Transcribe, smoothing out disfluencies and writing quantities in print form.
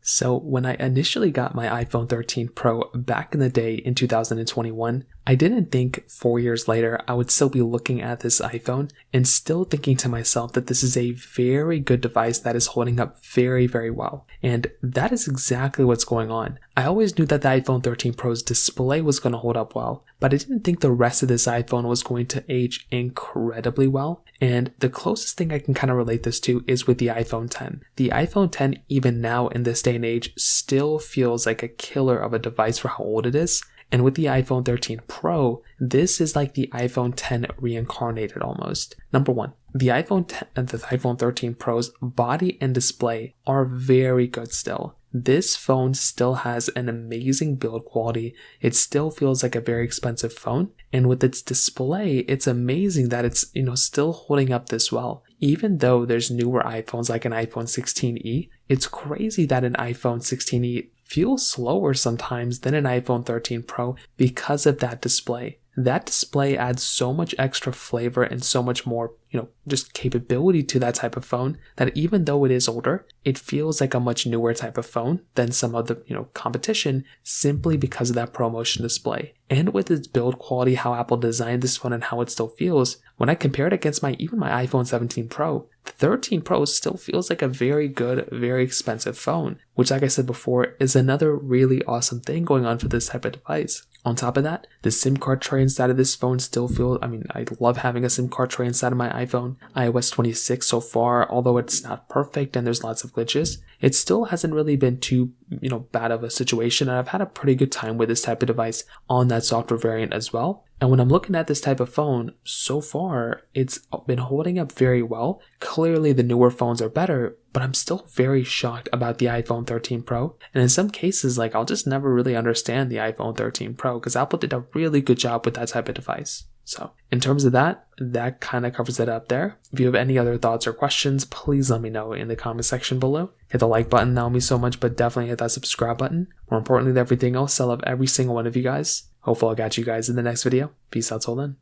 So when I initially got my iPhone 13 Pro back in the day in 2021, I didn't think 4 years later I would still be looking at this iPhone and still thinking to myself that this is a very good device that is holding up very, very well. And that is exactly what's going on. I always knew that the iPhone 13 Pro's display was going to hold up well, but I didn't think the rest of this iPhone was going to age incredibly well. And the closest thing I can kind of relate this to is with the iPhone 10. The iPhone 10, even now in this day and age, still feels like a killer of a device for how old it is. And with the iPhone 13 Pro, this is like the iPhone 10 reincarnated almost. Number one, the iPhone 10 and the iPhone 13 Pro's body and display are very good still. This phone still has an amazing build quality. It still feels like a very expensive phone. And with its display, it's amazing that it's, still holding up this well. Even though there's newer iPhones like an iPhone 16e, it's crazy that an iPhone 16e feels slower sometimes than an iPhone 13 Pro because of that display. That display adds so much extra flavor and so much more, just capability to that type of phone that even though it is older, it feels like a much newer type of phone than some of the, competition simply because of that ProMotion display. And with its build quality, how Apple designed this phone and how it still feels, when I compare it against even my iPhone 17 Pro, the 13 Pro still feels like a very good, very expensive phone, which like I said before, is another really awesome thing going on for this type of device. On top of that, the SIM card tray inside of this phone still feels, I love having a SIM card tray inside of my iPhone. iOS 26 so far, although it's not perfect and there's lots of glitches, it still hasn't really been too, bad of a situation, and I've had a pretty good time with this type of device on that software variant as well. And when I'm looking at this type of phone, so far, it's been holding up very well. Clearly, the newer phones are better, but I'm still very shocked about the iPhone 13 Pro. And in some cases, I'll just never really understand the iPhone 13 Pro because Apple did a really good job with that type of device. So in terms of that kind of covers it up there. If you have any other thoughts or questions, please let me know in the comment section below. Hit the like button, that would mean so much, but definitely hit that subscribe button. More importantly than everything else, I love every single one of you guys. Hopefully I'll catch you guys in the next video. Peace out till then.